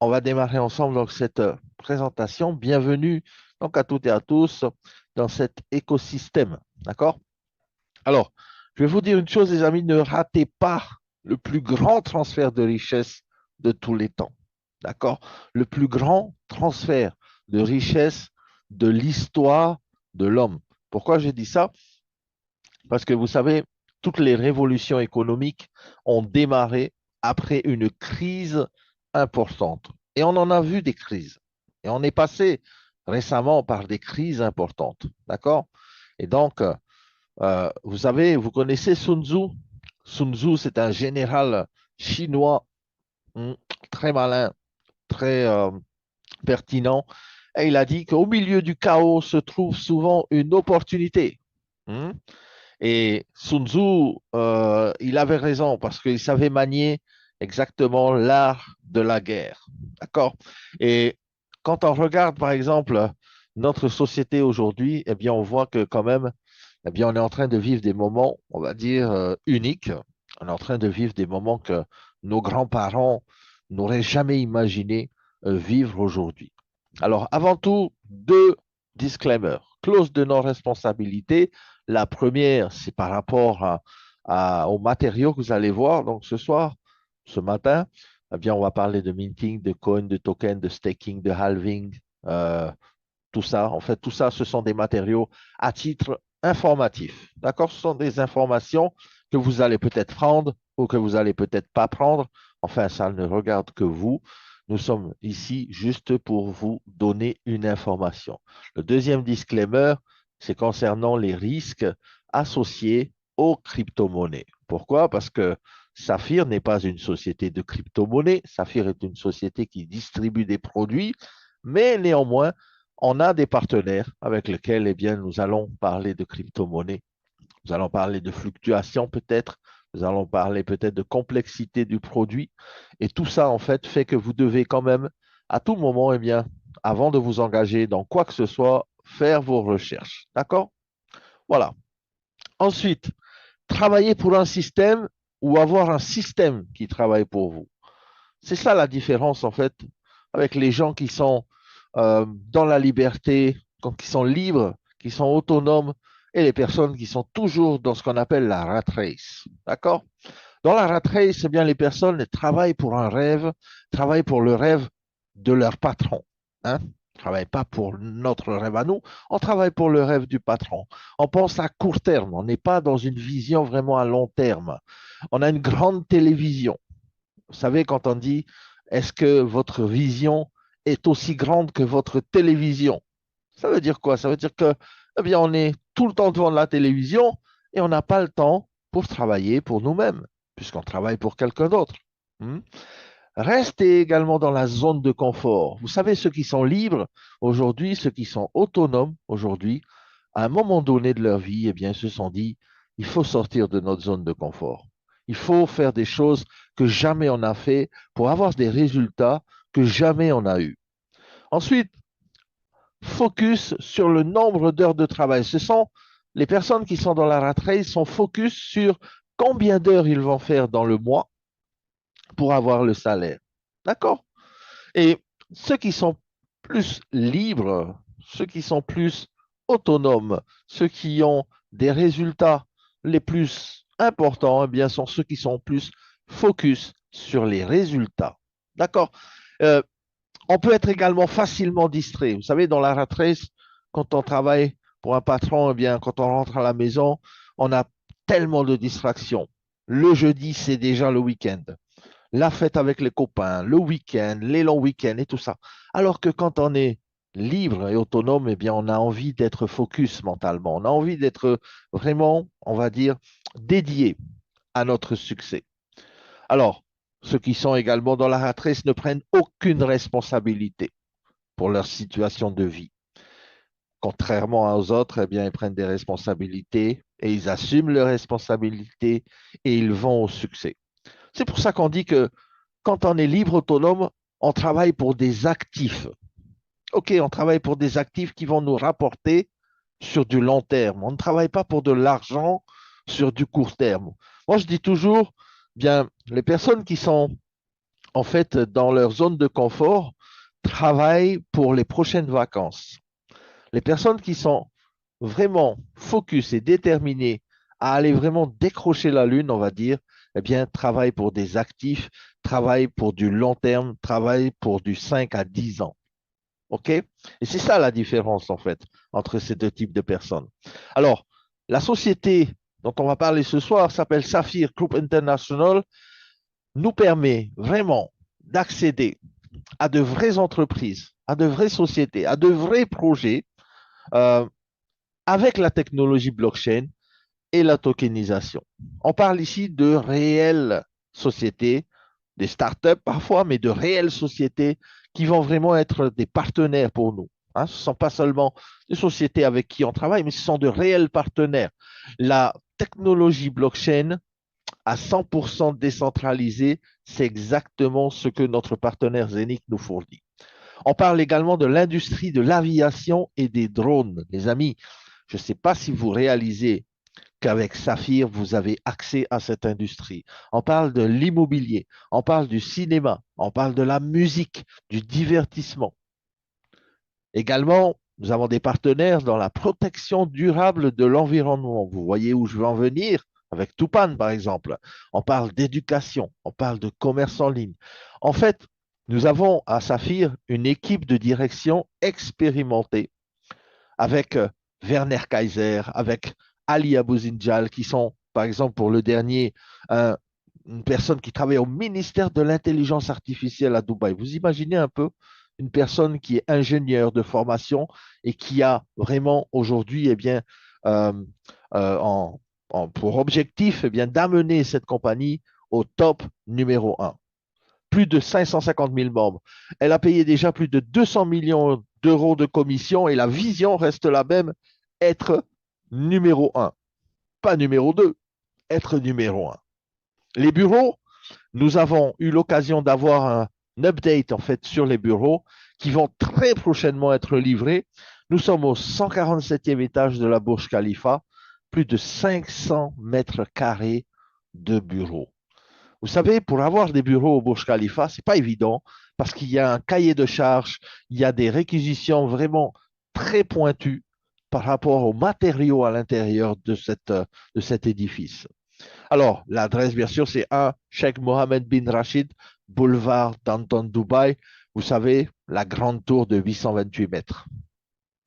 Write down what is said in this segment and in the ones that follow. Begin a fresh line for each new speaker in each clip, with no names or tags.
On va démarrer ensemble donc cette présentation. Bienvenue donc à toutes et à tous dans cet écosystème. D'accord? Alors, je vais vous dire une chose, les amis, ne ratez pas le plus grand transfert de richesse de tous les temps. D'accord? Le plus grand transfert de richesse de l'histoire de l'homme. Pourquoi j'ai dit ça? Parce que vous savez, toutes les révolutions économiques ont démarré après une crise importante. Et on en a vu des crises. Et on est passé récemment par des crises importantes. D'accord? Et donc, vous savez, vous connaissez Sun Tzu. Sun Tzu, c'est un général chinois très malin, très pertinent. Et il a dit qu'au milieu du chaos se trouve souvent une opportunité. Hmm. Et Sun Tzu, il avait raison parce qu'il savait manier exactement l'art de la guerre. D'accord? Et quand on regarde, par exemple, notre société aujourd'hui, eh bien, on voit que quand même, eh bien, on est en train de vivre des moments, on va dire, uniques. On est en train de vivre des moments que nos grands-parents n'auraient jamais imaginé vivre aujourd'hui. Alors, avant tout, deux disclaimers. Clause de non-responsabilité. La première, c'est par rapport aux matériaux que vous allez voir. Donc, ce soir, ce matin, eh bien, on va parler de minting, de coin, de token, de staking, de halving, euh, tout ça. En fait, tout ça, ce sont des matériaux à titre informatif. D'accord? Ce sont des informations que vous allez peut-être prendre ou que vous allez peut-être pas prendre. Enfin, ça ne regarde que vous. Nous sommes ici juste pour vous donner une information. Le deuxième disclaimer, c'est concernant les risques associés aux crypto-monnaies. Pourquoi? Parce que Saphir n'est pas une société de crypto-monnaie. Saphir est une société qui distribue des produits, mais néanmoins, on a des partenaires avec lesquels, eh bien, nous allons parler de crypto-monnaie. Nous allons parler de fluctuations peut-être. Nous allons parler peut-être de complexité du produit. Et tout ça, en fait, fait que vous devez quand même, à tout moment, eh bien, avant de vous engager dans quoi que ce soit, faire vos recherches. D'accord? Voilà. Ensuite, travailler pour un système ou avoir un système qui travaille pour vous. C'est ça la différence, en fait, avec les gens qui sont dans la liberté, qui sont libres, qui sont autonomes, et les personnes qui sont toujours dans ce qu'on appelle la rat race. D'accord? Dans la rat race, eh bien, les personnes elles travaillent pour un rêve, travaillent pour le rêve de leur patron. Hein? On ne travaille pas pour notre rêve à nous, on travaille pour le rêve du patron. On pense à court terme, on n'est pas dans une vision vraiment à long terme. On a une grande télévision. Vous savez, quand on dit est-ce que votre vision est aussi grande que votre télévision? Ça veut dire quoi? Ça veut dire que, eh bien, on est tout le temps devant la télévision et on n'a pas le temps pour travailler pour nous-mêmes, puisqu'on travaille pour quelqu'un d'autre. Hmm. Restez également dans la zone de confort. Vous savez, ceux qui sont libres aujourd'hui, ceux qui sont autonomes aujourd'hui, à un moment donné de leur vie, eh bien, ils se sont dit, il faut sortir de notre zone de confort. Il faut faire des choses que jamais on n'a fait pour avoir des résultats que jamais on a eu. Ensuite, focus sur le nombre d'heures de travail. Ce sont les personnes qui sont dans la rat race sont focus sur combien d'heures ils vont faire dans le mois pour avoir le salaire. D'accord? Et ceux qui sont plus libres, ceux qui sont plus autonomes, ceux qui ont des résultats les plus importants, eh bien, sont ceux qui sont plus focus sur les résultats. D'accord? Euh, on peut être également facilement distrait. Vous savez, dans la rat race, quand on travaille pour un patron, eh bien, quand on rentre à la maison, on a tellement de distractions. Le jeudi, c'est déjà le week-end, la fête avec les copains, le week-end, les longs week-ends et tout ça. Alors que quand on est libre et autonome, eh bien, on a envie d'être focus mentalement. On a envie d'être vraiment, on va dire, dédié à notre succès. Alors, ceux qui sont également dans la rat race ne prennent aucune responsabilité pour leur situation de vie. Contrairement aux autres, eh bien, ils prennent des responsabilités et ils assument leurs responsabilités et ils vont au succès. C'est pour ça qu'on dit que quand on est libre, autonome, on travaille pour des actifs. OK, on travaille pour des actifs qui vont nous rapporter sur du long terme. On ne travaille pas pour de l'argent sur du court terme. Moi, je dis toujours, bien, les personnes qui sont en fait, dans leur zone de confort, travaillent pour les prochaines vacances. Les personnes qui sont vraiment focus et déterminées à aller vraiment décrocher la lune, on va dire, eh bien, travaillent pour des actifs, travaillent pour du long terme, travaillent pour du 5 à 10 ans. OK? Et c'est ça la différence, en fait, entre ces deux types de personnes. Alors, la société dont on va parler ce soir s'appelle Saphir Group International, nous permet vraiment d'accéder à de vraies entreprises, à de vraies sociétés, à de vrais projets euh, avec la technologie blockchain et la tokenisation. On parle ici de réelles sociétés, des startups parfois, mais de réelles sociétés qui vont vraiment être des partenaires pour nous. Hein. Ce ne sont pas seulement des sociétés avec qui on travaille, mais ce sont de réels partenaires. La technologie blockchain à 100% décentralisée, c'est exactement ce que notre partenaire Zenith nous fournit. On parle également de l'industrie de l'aviation et des drones. Les amis, je ne sais pas si vous réalisez qu'avec Saphir, vous avez accès à cette industrie. On parle de l'immobilier, on parle du cinéma, on parle de la musique, du divertissement. Également, nous avons des partenaires dans la protection durable de l'environnement. Vous voyez où je veux en venir avec Tupan, par exemple. On parle d'éducation, on parle de commerce en ligne. En fait, nous avons à Saphir une équipe de direction expérimentée avec Werner Kaiser, avec Ali Abou-Zinjal, qui sont, par exemple, pour le dernier, une personne qui travaille au ministère de l'intelligence artificielle à Dubaï. Vous imaginez un peu une personne qui est ingénieure de formation et qui a vraiment aujourd'hui, eh bien, euh, pour objectif, eh bien, d'amener cette compagnie au top numéro un. Plus de 550 000 membres. Elle a payé déjà plus de 200 millions d'euros de commission et la vision reste la même, être numéro un. Pas numéro 2, être numéro un. Les bureaux, nous avons eu l'occasion d'avoir un update en fait sur les bureaux qui vont très prochainement être livrés. Nous sommes au 147e étage de la Burj Khalifa, plus de 500 mètres carrés de bureaux. Vous savez, pour avoir des bureaux au Burj Khalifa, c'est pas évident parce qu'il y a un cahier de charges, il y a des réquisitions vraiment très pointues par rapport aux matériaux à l'intérieur de cet édifice. Alors, l'adresse, bien sûr, c'est 1 Sheikh Mohammed bin Rachid, boulevard Downtown Dubaï. Vous savez, la grande tour de 828 mètres.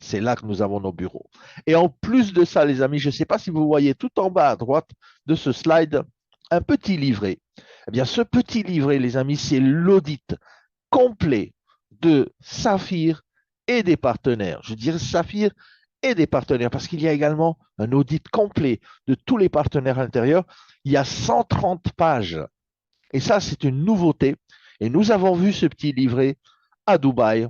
C'est là que nous avons nos bureaux. Et en plus de ça, les amis, je ne sais pas si vous voyez tout en bas à droite de ce slide un petit livret. Eh bien, ce petit livret, les amis, c'est l'audit complet de Saphir et des partenaires. Je dirais Saphir et des partenaires parce qu'il y a également un audit complet de tous les partenaires intérieurs. Il y a 130 pages. Et ça, c'est une nouveauté. Et nous avons vu ce petit livret à Dubaï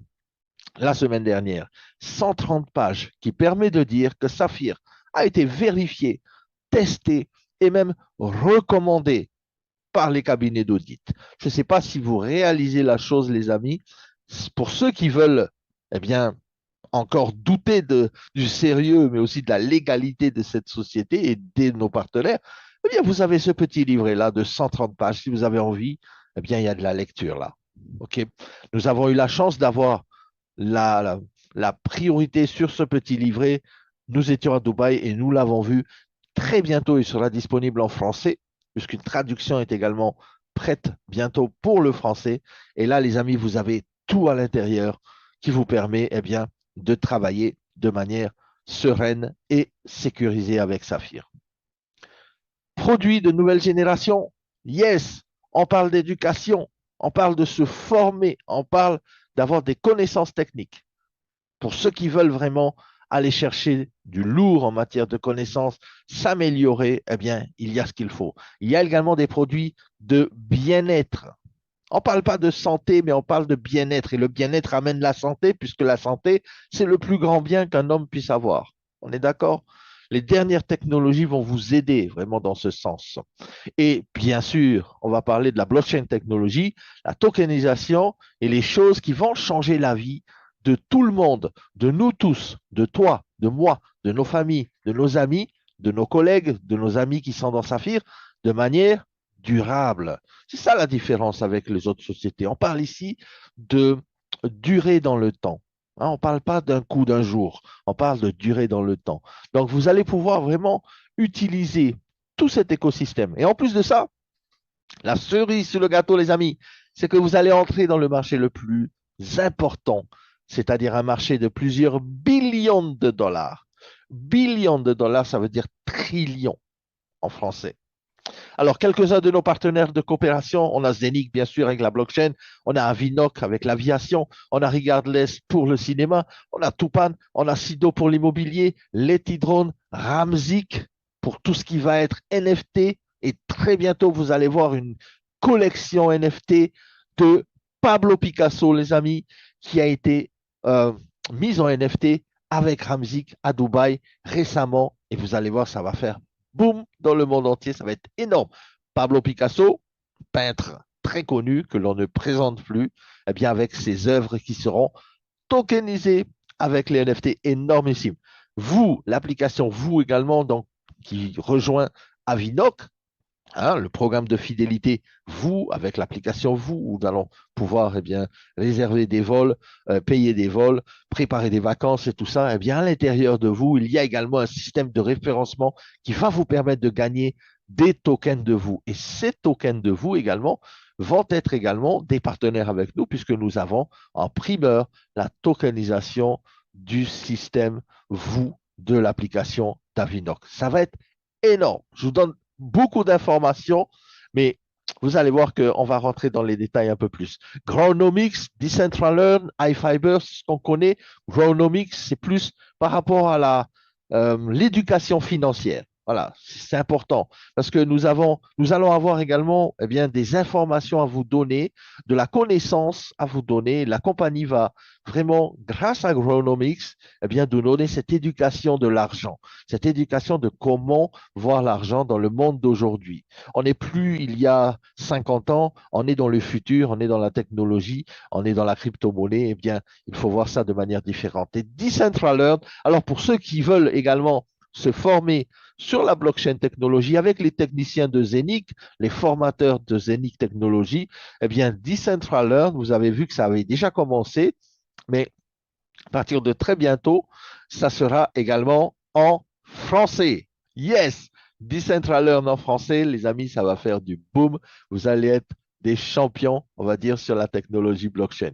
la semaine dernière. 130 pages qui permet de dire que Saphir a été vérifié, testé et même recommandé par les cabinets d'audit. Je ne sais pas si vous réalisez la chose, les amis. Pour ceux qui veulent, eh bien, encore douter du sérieux, mais aussi de la légalité de cette société et de nos partenaires, eh bien, vous avez ce petit livret-là de 130 pages. Si vous avez envie, eh bien, il y a de la lecture là. OK? Nous avons eu la chance d'avoir la, la, la priorité sur ce petit livret. Nous étions à Dubaï et nous l'avons vu. Très bientôt, il sera disponible en français, puisqu'une traduction est également prête bientôt pour le français. Et là, les amis, vous avez tout à l'intérieur qui vous permet, eh bien, de travailler de manière sereine et sécurisée avec Saphir. Produits de nouvelle génération, yes, on parle d'éducation, on parle de se former, on parle d'avoir des connaissances techniques. Pour ceux qui veulent vraiment aller chercher du lourd en matière de connaissances, s'améliorer, eh bien, il y a ce qu'il faut. Il y a également des produits de bien-être. On ne parle pas de santé, mais on parle de bien-être. Et le bien-être amène la santé, puisque la santé, c'est le plus grand bien qu'un homme puisse avoir. On est d'accord? Les dernières technologies vont vous aider vraiment dans ce sens. Et bien sûr, on va parler de la blockchain technologie, la tokenisation et les choses qui vont changer la vie de tout le monde, de nous tous, de toi, de moi, de nos familles, de nos amis, de nos collègues, de nos amis qui sont dans Saphir, de manière durable. C'est ça la différence avec les autres sociétés. On parle ici de durée dans le temps. Hein, on ne parle pas d'un coup d'un jour, on parle de durée dans le temps. Donc, vous allez pouvoir vraiment utiliser tout cet écosystème. Et en plus de ça, la cerise sur le gâteau, les amis, c'est que vous allez entrer dans le marché le plus important, c'est-à-dire un marché de plusieurs billions de dollars. Billions de dollars, ça veut dire trillions en français. Alors, quelques-uns de nos partenaires de coopération, on a Zenic, bien sûr, avec la blockchain, on a Avinoc avec l'aviation, on a Regardless pour le cinéma, on a Tupan, on a Sido pour l'immobilier, Letidrone, Ramzik pour tout ce qui va être NFT. Et très bientôt, vous allez voir une collection NFT de Pablo Picasso, les amis, qui a été euh, mise en NFT avec Ramzik à Dubaï récemment. Et vous allez voir, ça va faire boum dans le monde entier, ça va être énorme. Pablo Picasso, peintre très connu que l'on ne présente plus, eh bien avec ses œuvres qui seront tokenisées avec les NFT énormissimes. Vous, l'application Vous également, donc, qui rejoint Avinoc, hein, le programme de fidélité, vous, avec l'application vous, où nous allons pouvoir eh bien, réserver des vols, payer des vols, préparer des vacances et tout ça, eh bien, à l'intérieur de vous, il y a également un système de référencement qui va vous permettre de gagner des tokens de vous. Et ces tokens de vous également vont être également des partenaires avec nous, puisque nous avons en primeur la tokenisation du système vous de l'application Davinoc. Ça va être énorme. Je vous donne beaucoup d'informations, mais vous allez voir qu'on va rentrer dans les détails un peu plus. Gronomics, Decentraland, iFiber, c'est ce qu'on connaît. Gronomics, c'est plus par rapport à l'éducation financière. Voilà, c'est important parce que nous allons avoir également eh bien, des informations à vous donner, de la connaissance à vous donner. La compagnie va vraiment, grâce à Gronomics, eh bien, nous donner cette éducation de l'argent, cette éducation de comment voir l'argent dans le monde d'aujourd'hui. On n'est plus il y a 50 ans, on est dans le futur, on est dans la technologie, on est dans la crypto-monnaie. Eh bien, il faut voir ça de manière différente. Et Decentraland, alors pour ceux qui veulent également se former sur la blockchain technologie avec les techniciens de Zenic, les formateurs de Zenic Technologies, eh bien, Decentraland, vous avez vu que ça avait déjà commencé, mais à partir de très bientôt, ça sera également en français. Yes! Decentraland en français, les amis, ça va faire du boom. Vous allez être des champions, on va dire, sur la technologie blockchain.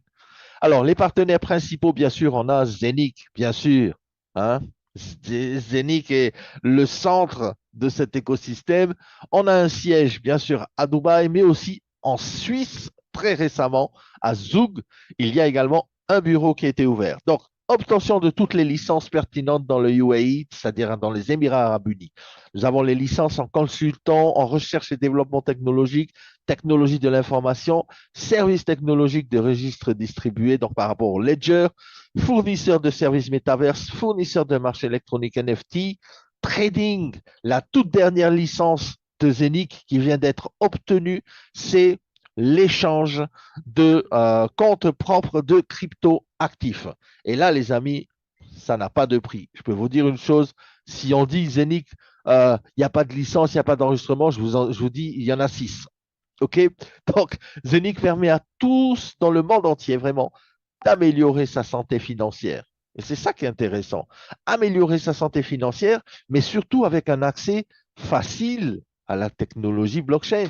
Alors, les partenaires principaux, bien sûr, on a Zenic, bien sûr. Hein? Zenic est le centre de cet écosystème. On a un siège, bien sûr, à Dubaï, mais aussi en Suisse, très récemment, à Zug. Il y a également un bureau qui a été ouvert. Donc, obtention de toutes les licences pertinentes dans le UAE, c'est-à-dire dans les Émirats arabes unis. Nous avons les licences en consultant, en recherche et développement technologique, technologie de l'information, services technologiques de registres distribués, donc par rapport au Ledger, fournisseur de services métaverse, fournisseur de marché électronique NFT, trading, la toute dernière licence de Zenic qui vient d'être obtenue, c'est l'échange de comptes propres de crypto actifs. Et là, les amis, ça n'a pas de prix. Je peux vous dire une chose, si on dit Zenic, il n'y a pas de licence, il n'y a pas d'enregistrement, je vous dis, il y en a 6. OK? Donc, Zenic permet à tous dans le monde entier, vraiment, d'améliorer sa santé financière. Et c'est ça qui est intéressant. Améliorer sa santé financière, mais surtout avec un accès facile à la technologie blockchain.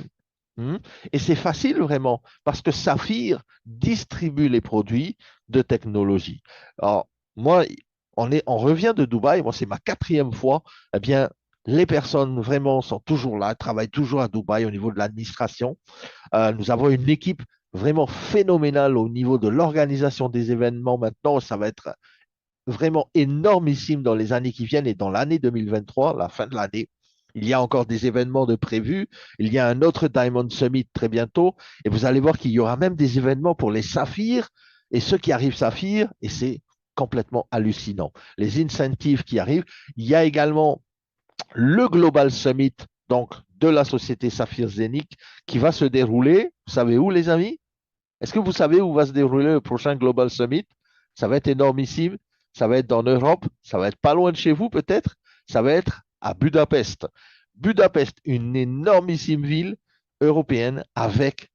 Hmm. Et c'est facile vraiment parce que Saphir distribue les produits de technologie. Alors, moi, on revient de Dubaï, moi, c'est ma quatrième fois. Eh bien, les personnes vraiment sont toujours là, travaillent toujours à Dubaï au niveau de l'administration. Nous avons une équipe vraiment phénoménale au niveau de l'organisation des événements maintenant. Ça va être vraiment énormissime dans les années qui viennent et dans l'année 2023, la fin de l'année. Il y a encore des événements de prévus. Il y a un autre Diamond Summit très bientôt. Et vous allez voir qu'il y aura même des événements pour les saphirs et ceux qui arrivent saphir. Et c'est complètement hallucinant. Les incentives qui arrivent. Il y a également le Global Summit, donc de la société Saphir Zenic, qui va se dérouler. Vous savez où, les amis? Est-ce que vous savez où va se dérouler le prochain Global Summit? Ça va être énormissime. Ça va être en Europe. Ça va être pas loin de chez vous, peut-être. Ça va être à Budapest. Budapest, une énormissime ville européenne avec,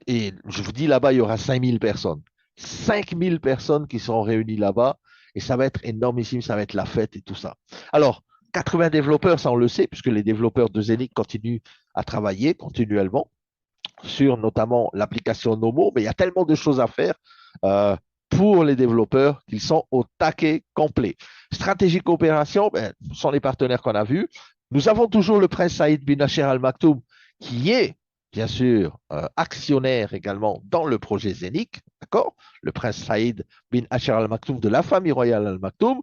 et je vous dis là-bas, il y aura 5000 personnes. 5000 personnes qui seront réunies là-bas et ça va être énormissime, ça va être la fête et tout ça. Alors, 80 développeurs, ça on le sait, puisque les développeurs de Zenith continuent à travailler continuellement sur notamment l'application Nomo, mais il y a tellement de choses à faire euh, pour les développeurs qu'ils sont au taquet complet. Stratégie coopération, ben, ce sont les partenaires qu'on a vus. Nous avons toujours le prince Saïd bin Nasser Al Maktoum, qui est bien sûr actionnaire également dans le projet Zénith, d'accord? Le prince Saïd bin Nasser Al Maktoum de la famille royale Al Maktoum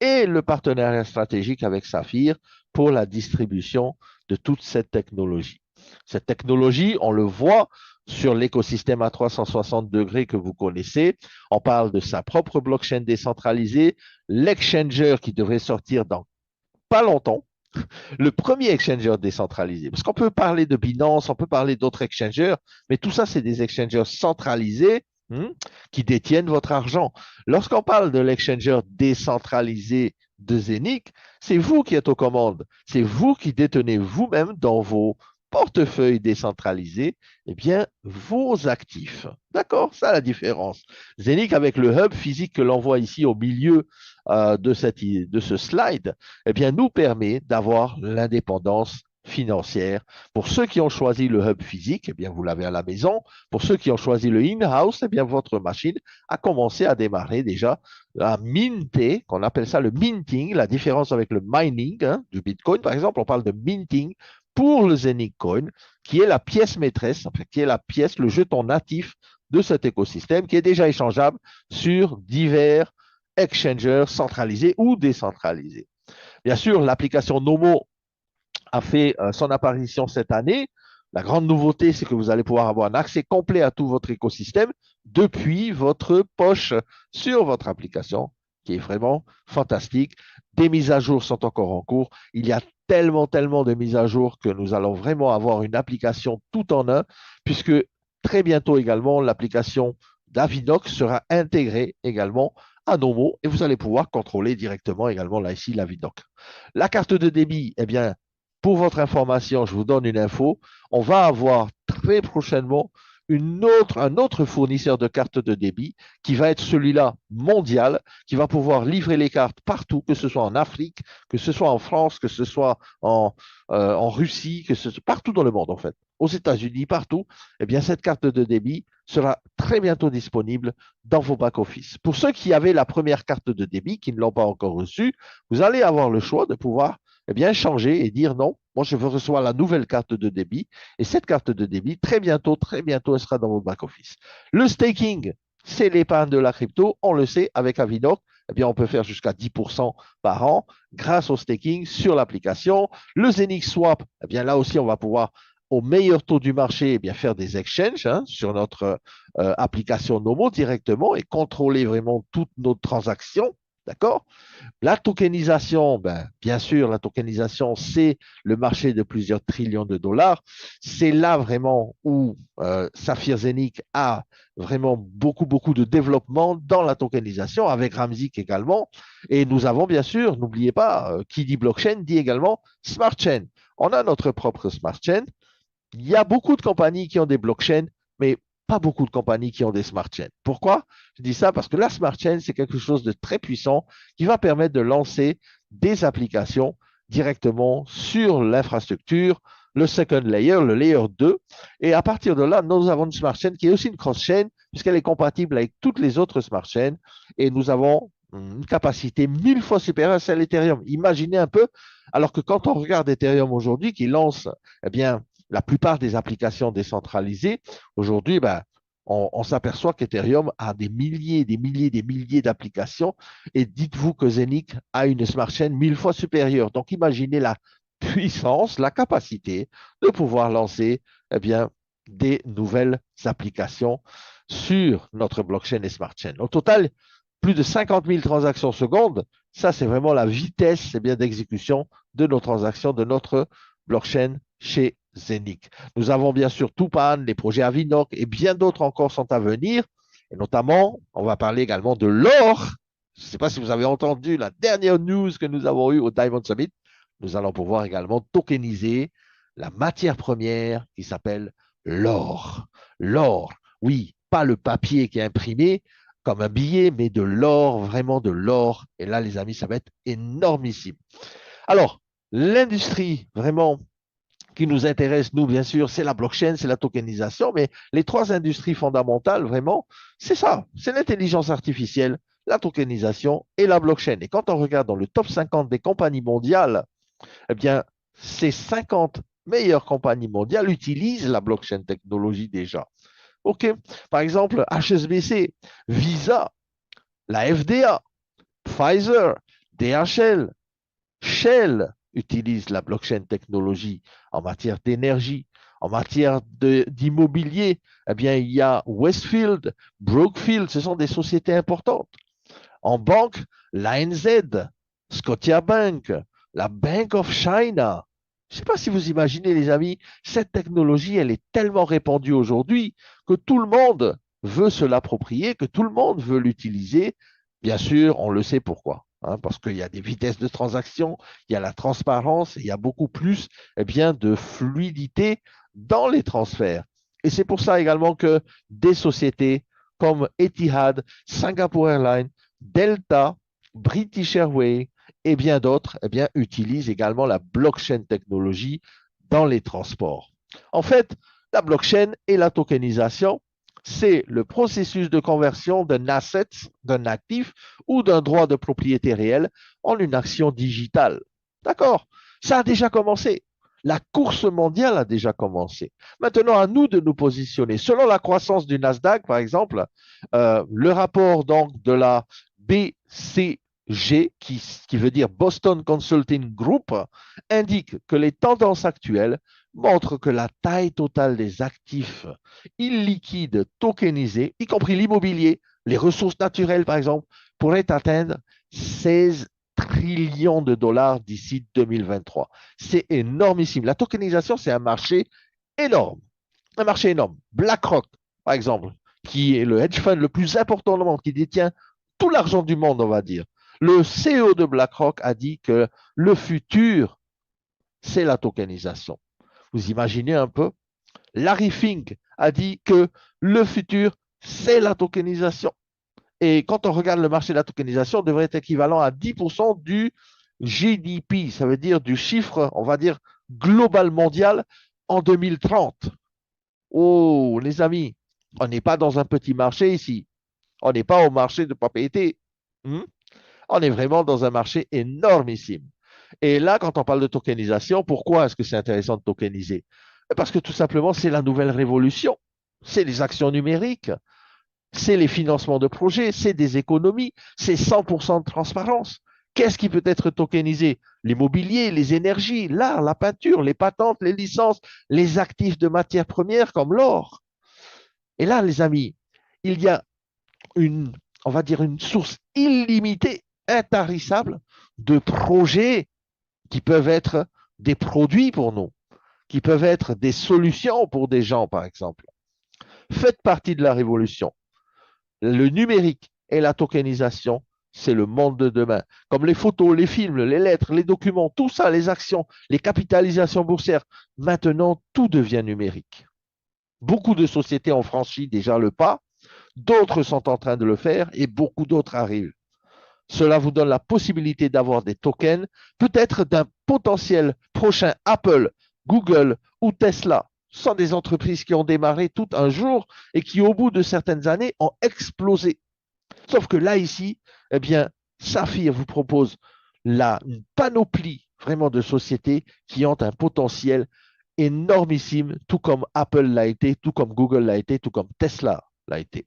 et le partenariat stratégique avec Saphir pour la distribution de toute cette technologie. Cette technologie, on le voit sur l'écosystème à 360 degrés que vous connaissez. On parle de sa propre blockchain décentralisée, l'exchanger qui devrait sortir dans pas longtemps, le premier exchanger décentralisé. Parce qu'on peut parler de Binance, on peut parler d'autres exchangers, mais tout ça, c'est des exchangers centralisés qui détiennent votre argent. Lorsqu'on parle de l'exchanger décentralisé de Zénith, c'est vous qui êtes aux commandes. C'est vous qui détenez vous-même dans vos portefeuilles décentralisés, eh bien, vos actifs. D'accord? Ça, la différence. Zénith, avec le hub physique que l'on voit ici au milieu de ce slide, eh bien, nous permet d'avoir l'indépendance financière. Pour ceux qui ont choisi le hub physique, eh bien, vous l'avez à la maison. Pour ceux qui ont choisi le in-house, eh bien, votre machine a commencé à démarrer déjà à minter, qu'on appelle ça le minting, la différence avec le mining du Bitcoin. Par exemple, on parle de minting pour le Zenith Coin, qui est la pièce maîtresse, enfin, qui est la pièce, le jeton natif de cet écosystème, qui est déjà échangeable sur divers exchangers centralisés ou décentralisés. Bien sûr, l'application Nomo a fait son apparition cette année. La grande nouveauté, c'est que vous allez pouvoir avoir un accès complet à tout votre écosystème depuis votre poche sur votre application, qui est vraiment fantastique. Des mises à jour sont encore en cours. Il y a tellement de mises à jour que nous allons vraiment avoir une application tout en un, puisque très bientôt également, l'application d'Avinox sera intégrée également à Nomo et vous allez pouvoir contrôler directement également là ici l'Avinox. La carte de débit, eh bien, pour votre information, je vous donne une info. On va avoir très prochainement un autre fournisseur de cartes de débit qui va être celui-là mondial, qui va pouvoir livrer les cartes partout, que ce soit en Afrique, que ce soit en France, que ce soit en Russie, que ce soit partout dans le monde en fait, aux États-Unis, partout. Eh bien, cette carte de débit sera très bientôt disponible dans vos back-office. Pour ceux qui avaient la première carte de débit, qui ne l'ont pas encore reçue, vous allez avoir le choix de pouvoir eh bien, changer et dire non, moi je veux recevoir la nouvelle carte de débit et cette carte de débit, très bientôt, elle sera dans votre back-office. Le staking, c'est l'épargne de la crypto, on le sait, avec Avinoc, eh bien, on peut faire jusqu'à 10% par an grâce au staking sur l'application. Le Zenith Swap, eh bien, là aussi, on va pouvoir au meilleur taux du marché, eh bien, faire des exchanges sur notre application Nomo directement et contrôler vraiment toutes nos transactions. D'accord? La tokenisation, ben, bien sûr, la tokenisation, c'est le marché de plusieurs trillions de dollars. C'est là vraiment où Saphir Zenith a vraiment beaucoup de développement dans la tokenisation, avec Ramzik également. Et nous avons bien sûr, n'oubliez pas, qui dit blockchain dit également smart chain. On a notre propre smart chain. Il y a beaucoup de compagnies qui ont des blockchains, mais pas beaucoup de compagnies qui ont des smart chains. Pourquoi? Je dis ça parce que la smart chain, c'est quelque chose de très puissant qui va permettre de lancer des applications directement sur l'infrastructure, le second layer, le layer 2. Et à partir de là, nous avons une smart chain qui est aussi une cross-chain puisqu'elle est compatible avec toutes les autres smart chains et nous avons une capacité 1000 fois supérieure à celle d'Ethereum. Imaginez un peu, alors que quand on regarde Ethereum aujourd'hui qui lance, eh bien, la plupart des applications décentralisées, aujourd'hui, ben, on s'aperçoit qu'Ethereum a des milliers d'applications. Et dites-vous que Zenith a une smart chain 1000 fois supérieure. Donc, imaginez la puissance, la capacité de pouvoir lancer eh bien, des nouvelles applications sur notre blockchain et smart chain. Au total, plus de 50 000 transactions secondes. Ça, c'est vraiment la vitesse eh bien, d'exécution de nos transactions, de notre blockchain chez Zenith. Nous avons bien sûr Tupan, les projets Avinoc et bien d'autres encore sont à venir. Et notamment, on va parler également de l'or. Je ne sais pas si vous avez entendu la dernière news que nous avons eue au Diamond Summit. Nous allons pouvoir également tokeniser la matière première qui s'appelle l'or. L'or, oui, pas le papier qui est imprimé comme un billet, mais de l'or, vraiment de l'or. Et là, les amis, ça va être énormissime. Alors, l'industrie vraiment qui nous intéresse, nous, bien sûr, c'est la blockchain, c'est la tokenisation, mais les trois industries fondamentales, vraiment, c'est ça, c'est l'intelligence artificielle, la tokenisation et la blockchain. Et quand on regarde dans le top 50 des compagnies mondiales, eh bien, ces 50 meilleures compagnies mondiales utilisent la blockchain technologie déjà. OK? Par exemple, HSBC, Visa, la FDA, Pfizer, DHL, Shell utilise la blockchain technologie en matière d'énergie, en matière d'immobilier. Eh bien, il y a Westfield, Brookfield, ce sont des sociétés importantes. En banque, l'ANZ, Scotiabank, la Bank of China. Je ne sais pas si vous imaginez, les amis, cette technologie, elle est tellement répandue aujourd'hui que tout le monde veut se l'approprier, que tout le monde veut l'utiliser. Bien sûr, on le sait pourquoi. Hein, parce qu'il y a des vitesses de transaction, il y a la transparence, et il y a beaucoup plus bien, de fluidité dans les transferts. Et c'est pour ça également que des sociétés comme Etihad, Singapore Airlines, Delta, British Airways et bien d'autres utilisent également la blockchain technologie dans les transports. En fait, la blockchain et la tokenisation, c'est le processus de conversion d'un asset, d'un actif ou d'un droit de propriété réel en une action digitale. D'accord? Ça a déjà commencé. La course mondiale a déjà commencé. Maintenant, à nous de nous positionner. Selon la croissance du Nasdaq, par exemple, le rapport donc de la BCG, qui veut dire Boston Consulting Group, indique que les tendances actuelles montrent que la taille totale des actifs illiquides tokenisés, y compris l'immobilier, les ressources naturelles par exemple, pourrait atteindre 16 trillions de dollars d'ici 2023. C'est énormissime. La tokenisation, c'est un marché énorme. Un marché énorme. BlackRock, par exemple, qui est le hedge fund le plus important du monde, qui détient tout l'argent du monde, on va dire. Le CEO de BlackRock a dit que le futur, c'est la tokenisation. Vous imaginez un peu? Larry Fink a dit que le futur, c'est la tokenisation. Et quand on regarde le marché de la tokenisation, devrait être équivalent à 10% du GDP, ça veut dire du chiffre, on va dire, global mondial en 2030. Oh, les amis, on n'est pas dans un petit marché ici. On n'est pas au marché de propriété. Hmm? On est vraiment dans un marché énormissime. Et là, quand on parle de tokenisation, pourquoi est-ce que c'est intéressant de tokeniser? Parce que tout simplement, c'est la nouvelle révolution. C'est les actions numériques, c'est les financements de projets, c'est des économies, c'est 100% de transparence. Qu'est-ce qui peut être tokenisé? L'immobilier, les énergies, l'art, la peinture, les patentes, les licences, les actifs de matières premières comme l'or. Et là, les amis, il y a on va dire, une source illimitée, intarissable de projets qui peuvent être des produits pour nous, qui peuvent être des solutions pour des gens, par exemple. Faites partie de la révolution. Le numérique et la tokenisation, c'est le monde de demain. Comme les photos, les films, les lettres, les documents, tout ça, les actions, les capitalisations boursières, maintenant, tout devient numérique. Beaucoup de sociétés ont franchi déjà le pas, d'autres sont en train de le faire et beaucoup d'autres arrivent. Cela vous donne la possibilité d'avoir des tokens, peut-être d'un potentiel prochain Apple, Google ou Tesla. Ce sont des entreprises qui ont démarré tout un jour et qui, au bout de certaines années, ont explosé. Sauf que là, ici, eh bien, Saphir vous propose une panoplie vraiment de sociétés qui ont un potentiel énormissime, tout comme Apple l'a été, tout comme Google l'a été, tout comme Tesla l'a été.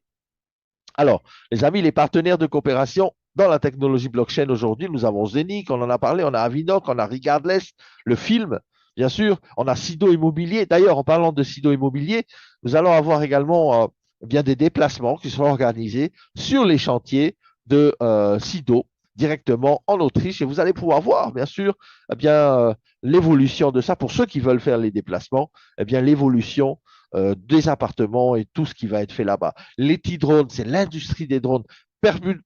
Alors, les amis, les partenaires de coopération dans la technologie blockchain aujourd'hui, nous avons Zenic, on en a parlé, on a Avinoc, on a Regardless, le film, bien sûr, on a Sido Immobilier. D'ailleurs, en parlant de Sido Immobilier, nous allons avoir également bien des déplacements qui seront organisés sur les chantiers de Sido directement en Autriche et vous allez pouvoir voir, bien sûr, l'évolution de ça pour ceux qui veulent faire les déplacements, l'évolution des appartements et tout ce qui va être fait là-bas. Les T-drones, c'est l'industrie des drones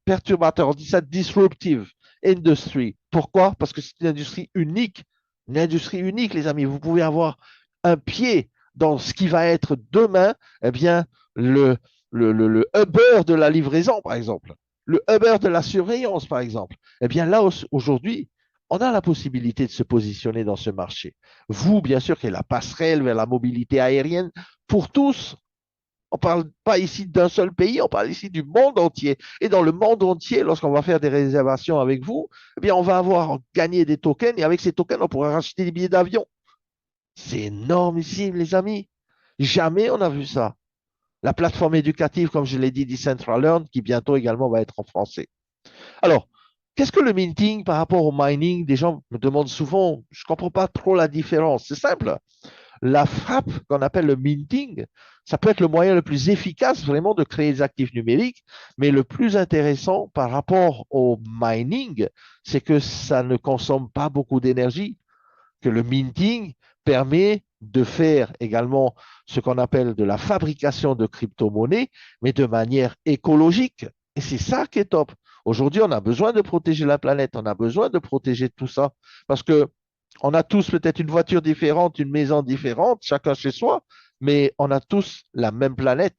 perturbateurs. On dit ça disruptive industry. Pourquoi? Parce que c'est une industrie unique Une industrie unique, les amis. Vous pouvez avoir un pied dans ce qui va être demain, eh bien, le, le Uber de la livraison, par exemple, le Uber de la surveillance, par exemple. Eh bien, là, aujourd'hui, on a la possibilité de se positionner dans ce marché. Vous, bien sûr, qui est la passerelle vers la mobilité aérienne pour tous. On ne parle pas ici d'un seul pays, on parle ici du monde entier. Et dans le monde entier, lorsqu'on va faire des réservations avec vous, eh bien, on va avoir gagné des tokens et avec ces tokens, on pourra racheter des billets d'avion. C'est énormissime, les amis. Jamais on a vu ça. La plateforme éducative, comme je l'ai dit, Decentraland, qui bientôt également va être en français. Alors, qu'est-ce que le minting par rapport au mining? Des gens me demandent souvent, je ne comprends pas trop la différence. C'est simple. La frappe qu'on appelle le minting, ça peut être le moyen le plus efficace vraiment de créer des actifs numériques, mais le plus intéressant par rapport au mining, c'est que ça ne consomme pas beaucoup d'énergie, que le minting permet de faire également ce qu'on appelle de la fabrication de crypto-monnaies, mais de manière écologique. Et c'est ça qui est top. Aujourd'hui, on a besoin de protéger la planète, on a besoin de protéger tout ça, parce que on a tous peut-être une voiture différente, une maison différente, chacun chez soi, mais on a tous la même planète.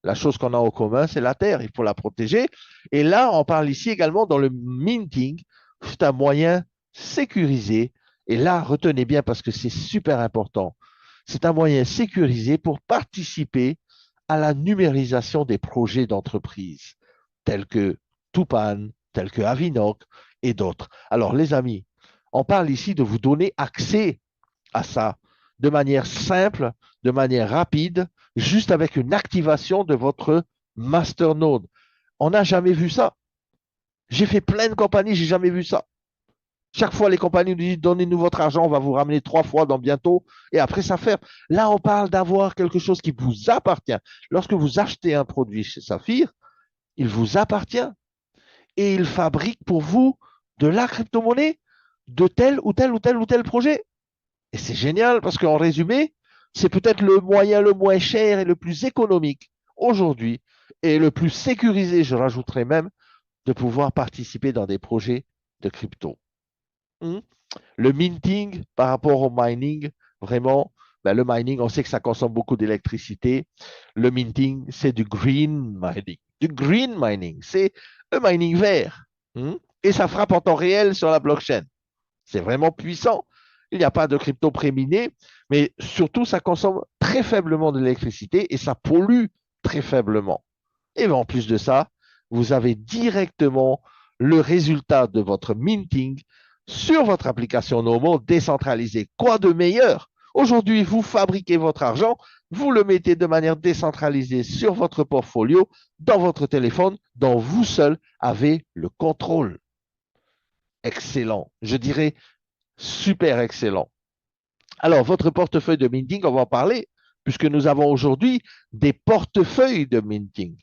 La chose qu'on a en commun, c'est la Terre. Il faut la protéger. Et là, on parle ici également dans le minting. C'est un moyen sécurisé. Et là, retenez bien parce que c'est super important. C'est un moyen sécurisé pour participer à la numérisation des projets d'entreprise, tels que Tupan, tels que Avinoc et d'autres. Alors, les amis, on parle ici de vous donner accès à ça de manière simple, de manière rapide, juste avec une activation de votre masternode. On n'a jamais vu ça. J'ai fait plein de compagnies, j'ai jamais vu ça. Chaque fois, les compagnies nous disent donnez-nous votre argent, on va vous ramener 3 fois dans bientôt, et après ça ferme. Là, on parle d'avoir quelque chose qui vous appartient. Lorsque vous achetez un produit chez Saphir, il vous appartient et il fabrique pour vous de la crypto-monnaie de tel ou tel ou tel ou tel projet. Et c'est génial parce qu'en résumé, c'est peut-être le moyen le moins cher et le plus économique aujourd'hui et le plus sécurisé, je rajouterais même, de pouvoir participer dans des projets de crypto. Hmm. Le minting par rapport au mining, vraiment, ben le mining, on sait que ça consomme beaucoup d'électricité. Le minting, c'est du green mining. Du green mining, c'est un mining vert. Hmm. Et ça frappe en temps réel sur la blockchain. C'est vraiment puissant. Il n'y a pas de crypto préminé, mais surtout, ça consomme très faiblement d'électricité et ça pollue très faiblement. Et en plus de ça, vous avez directement le résultat de votre minting sur votre application Nomo décentralisée. Quoi de meilleur? Aujourd'hui, vous fabriquez votre argent, vous le mettez de manière décentralisée sur votre portfolio, dans votre téléphone, dont vous seul avez le contrôle. Excellent. Je dirais super excellent. Alors, votre portefeuille de minting, on va en parler, puisque nous avons aujourd'hui des portefeuilles de minting.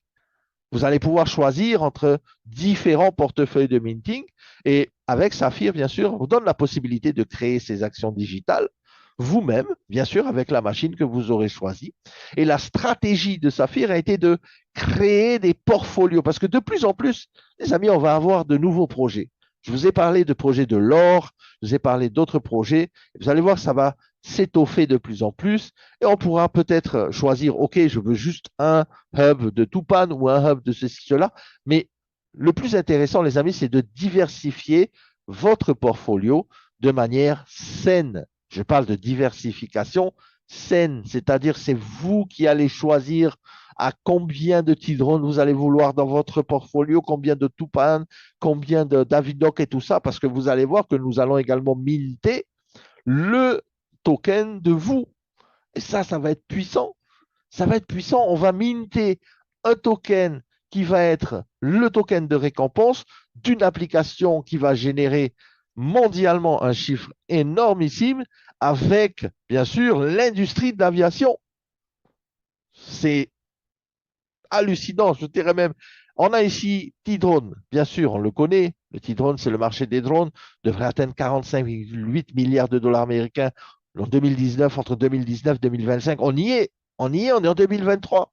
Vous allez pouvoir choisir entre différents portefeuilles de minting et avec Saphir, bien sûr, on vous donne la possibilité de créer ces actions digitales vous-même, bien sûr, avec la machine que vous aurez choisie. Et la stratégie de Saphir a été de créer des portfolios parce que de plus en plus, les amis, on va avoir de nouveaux projets. Je vous ai parlé de projets de l'or, je vous ai parlé d'autres projets. Vous allez voir, ça va s'étoffer de plus en plus et on pourra peut-être choisir, OK, je veux juste un hub de Tupan ou un hub de ceci, cela, mais le plus intéressant, les amis, c'est de diversifier votre portfolio de manière saine. Je parle de diversification saine, c'est-à-dire c'est vous qui allez choisir à combien de Tidron vous allez vouloir dans votre portfolio, combien de Tupan, combien de Davidoc et tout ça, parce que vous allez voir que nous allons également minter le token de vous. Et ça va être puissant. Ça va être puissant. On va minter un token qui va être le token de récompense d'une application qui va générer mondialement un chiffre énormissime avec, bien sûr, l'industrie de l'aviation. C'est hallucinant, je dirais même. On a ici T-Drone, bien sûr, on le connaît. Le T-Drone, c'est le marché des drones, devrait atteindre 45,8 milliards de dollars américains en 2019, entre 2019 et 2025. On y est, on est en 2023.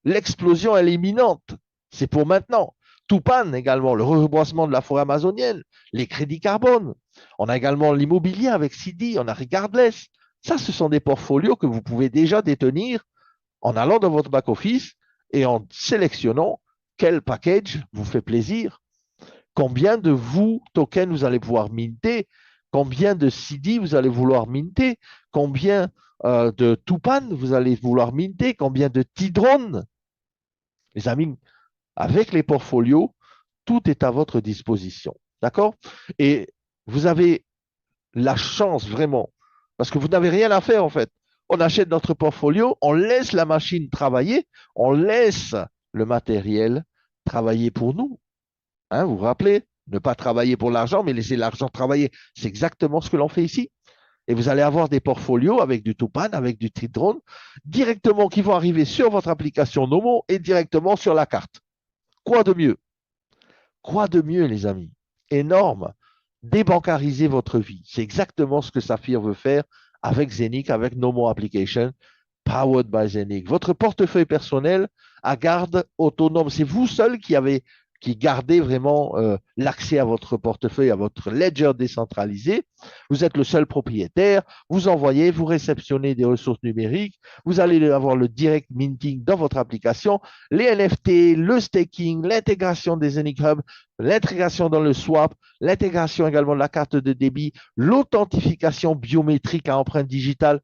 L'explosion, elle est imminente. C'est pour maintenant. Tupan également, le reboisement de la forêt amazonienne, les crédits carbone. On a également l'immobilier avec CD, on a Regardless. Ça, ce sont des portfolios que vous pouvez déjà détenir en allant dans votre back-office et en sélectionnant quel package vous fait plaisir, combien de vous tokens vous allez pouvoir minter, combien de CD vous allez vouloir minter, combien de Tupan vous allez vouloir minter, combien de Tidron. Les amis, avec les portfolios, tout est à votre disposition. D'accord? Et vous avez la chance vraiment, parce que vous n'avez rien à faire en fait. On achète notre portfolio, on laisse la machine travailler, on laisse le matériel travailler pour nous. Hein, vous vous rappelez? Ne pas travailler pour l'argent, mais laisser l'argent travailler. C'est exactement ce que l'on fait ici. Et vous allez avoir des portfolios avec du Tupan, avec du Tidrone, directement qui vont arriver sur votre application Nomo et directement sur la carte. Quoi de mieux? Quoi de mieux, les amis? Énorme. Débancariser votre vie. C'est exactement ce que Saphir veut faire avec Zenic, avec Nomo Application, powered by Zenic. Votre portefeuille personnel à garde autonome. C'est vous seul qui gardez vraiment l'accès à votre portefeuille, à votre ledger décentralisé. Vous êtes le seul propriétaire. Vous envoyez, vous réceptionnez des ressources numériques. Vous allez avoir le direct minting dans votre application, les NFT, le staking, l'intégration des Zenic Hub, l'intégration dans le swap, l'intégration également de la carte de débit, l'authentification biométrique à empreinte digitale.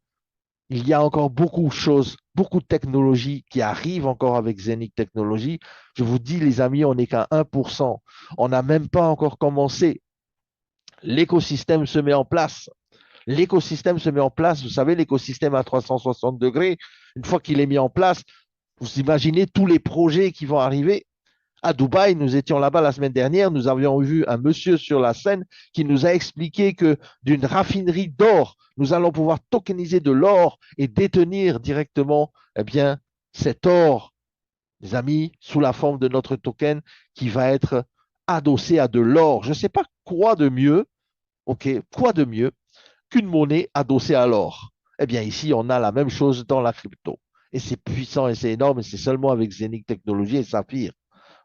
Il y a encore beaucoup de choses, beaucoup de technologies qui arrivent encore avec Zenic Technologies. Je vous dis, les amis, on n'est qu'à 1%. On n'a même pas encore commencé. L'écosystème se met en place. L'écosystème se met en place. Vous savez, l'écosystème à 360 degrés, une fois qu'il est mis en place, vous imaginez tous les projets qui vont arriver. À Dubaï, nous étions là-bas la semaine dernière, nous avions vu un monsieur sur la scène qui nous a expliqué que d'une raffinerie d'or, nous allons pouvoir tokeniser de l'or et détenir directement eh bien, cet or, les amis, sous la forme de notre token qui va être adossé à de l'or. Je ne sais pas quoi de mieux, ok, quoi de mieux qu'une monnaie adossée à l'or. Eh bien, ici, on a la même chose dans la crypto. Et c'est puissant et c'est énorme, et c'est seulement avec Zenic Technologies et Saphir.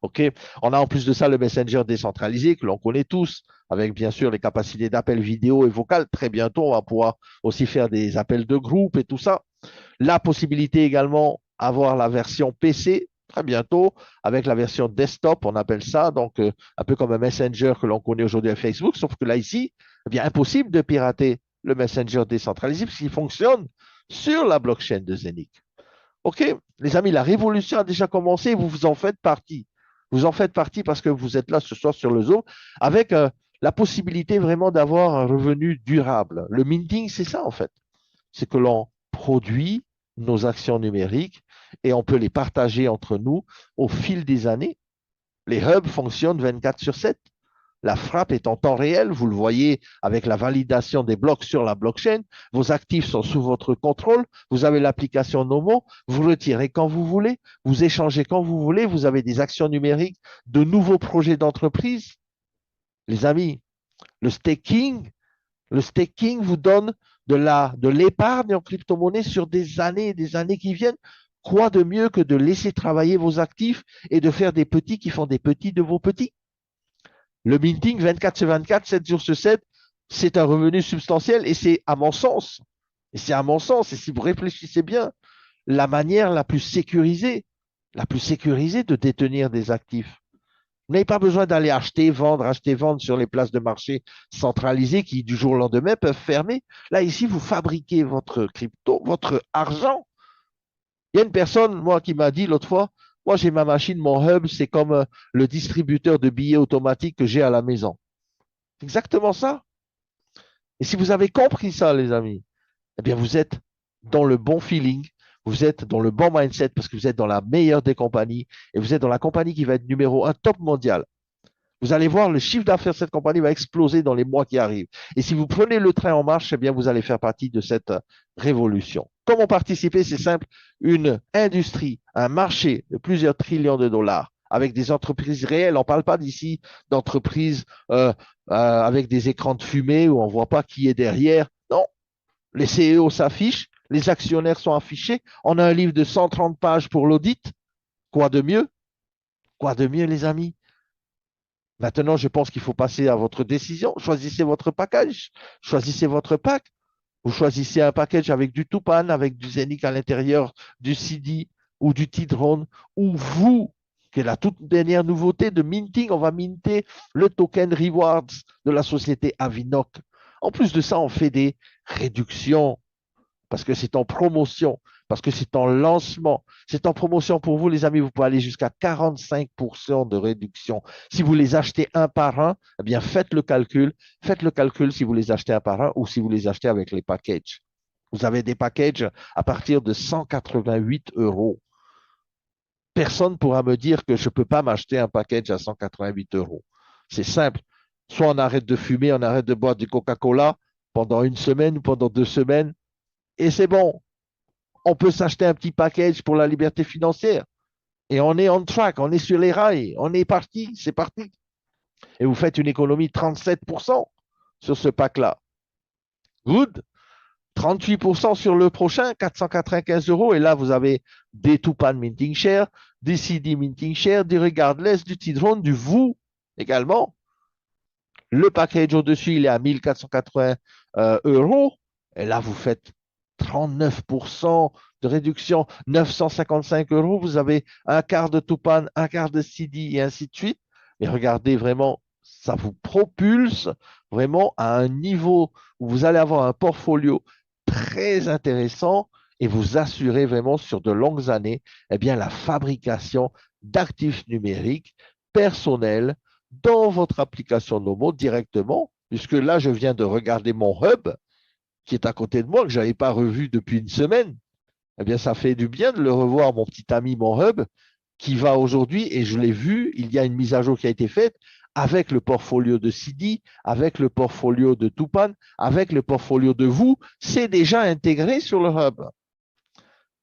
OK? On a en plus de ça le Messenger décentralisé que l'on connaît tous, avec bien sûr les capacités d'appel vidéo et vocal. Très bientôt, on va pouvoir aussi faire des appels de groupe et tout ça. La possibilité également d'avoir la version PC très bientôt avec la version desktop, on appelle ça, donc un peu comme un Messenger que l'on connaît aujourd'hui à Facebook, sauf que là, ici, eh bien, impossible de pirater le Messenger décentralisé puisqu'il fonctionne sur la blockchain de Zenic. OK, les amis, la révolution a déjà commencé, vous vous en faites partie. Vous en faites partie parce que vous êtes là ce soir sur le Zoom avec la possibilité vraiment d'avoir un revenu durable. Le minting, c'est ça en fait. C'est que l'on produit nos actions numériques et on peut les partager entre nous au fil des années. Les hubs fonctionnent 24/7. La frappe est en temps réel, vous le voyez avec la validation des blocs sur la blockchain. Vos actifs sont sous votre contrôle. Vous avez l'application Nomo. Vous retirez quand vous voulez. Vous échangez quand vous voulez. Vous avez des actions numériques, de nouveaux projets d'entreprise. Les amis, le staking vous donne de l'épargne en crypto-monnaie sur des années et des années qui viennent. Quoi de mieux que de laisser travailler vos actifs et de faire des petits qui font des petits de vos petits? Le minting 24/24, 7 jours sur 7, c'est un revenu substantiel et c'est à mon sens, et si vous réfléchissez bien, la manière la plus sécurisée de détenir des actifs. Vous n'avez pas besoin d'aller acheter, vendre sur les places de marché centralisées qui, du jour au lendemain, peuvent fermer. Là, ici, vous fabriquez votre crypto, votre argent. Il y a une personne, moi, qui m'a dit l'autre fois, moi, j'ai ma machine, mon hub, c'est comme le distributeur de billets automatique que j'ai à la maison. C'est exactement ça. Et si vous avez compris ça, les amis, eh bien, vous êtes dans le bon feeling, vous êtes dans le bon mindset parce que vous êtes dans la meilleure des compagnies et vous êtes dans la compagnie qui va être numéro un top mondial. Vous allez voir, le chiffre d'affaires de cette compagnie va exploser dans les mois qui arrivent. Et si vous prenez le train en marche, eh bien, vous allez faire partie de cette révolution. Comment participer? C'est simple. Une industrie, un marché de plusieurs trillions de dollars avec des entreprises réelles. On ne parle pas d'ici d'entreprises avec des écrans de fumée où on ne voit pas qui est derrière. Non, les CEO s'affichent, les actionnaires sont affichés. On a un livre de 130 pages pour l'audit. Quoi de mieux? Quoi de mieux, les amis? Maintenant, je pense qu'il faut passer à votre décision. Choisissez votre package, choisissez votre pack. Vous choisissez un package avec du Tupan, avec du Zenic à l'intérieur, du CD ou du T-Drone, ou vous, qui est la toute dernière nouveauté de minting, on va minter le token Rewards de la société Avinoc. En plus de ça, on fait des réductions parce que c'est en promotion, parce que c'est en lancement. C'est en promotion pour vous, les amis. Vous pouvez aller jusqu'à 45% de réduction. Si vous les achetez un par un, eh bien, faites le calcul. Faites le calcul si vous les achetez un par un ou si vous les achetez avec les packages. Vous avez des packages à partir de 188 euros. Personne ne pourra me dire que je ne peux pas m'acheter un package à 188 euros. C'est simple. Soit on arrête de fumer, on arrête de boire du Coca-Cola pendant une semaine ou pendant 2 semaines, et c'est bon. On peut s'acheter un petit package pour la liberté financière. Et on est on track, on est sur les rails, on est parti, c'est parti. Et vous faites une économie de 37% sur ce pack-là. Good. 38% sur le prochain, 495 euros. Et là, vous avez des Tupan Minting Share, des CD Minting Share, des Regardless, du T-Drone, du vous également. Le package au-dessus, il est à 1480 euros. Et là, vous faites 39% de réduction, 955 euros. Vous avez un quart de Tupan, un quart de CD et ainsi de suite. Mais regardez vraiment, ça vous propulse vraiment à un niveau où vous allez avoir un portfolio très intéressant et vous assurez vraiment sur de longues années eh bien, la fabrication d'actifs numériques personnels dans votre application Nomo directement, puisque là, je viens de regarder mon hub qui est à côté de moi, que je n'avais pas revu depuis une semaine. Eh bien, ça fait du bien de le revoir, mon petit ami, mon hub, qui va aujourd'hui, et je l'ai vu, il y a une mise à jour qui a été faite avec le portfolio de CD, avec le portfolio de Tupan, avec le portfolio de vous, c'est déjà intégré sur le hub.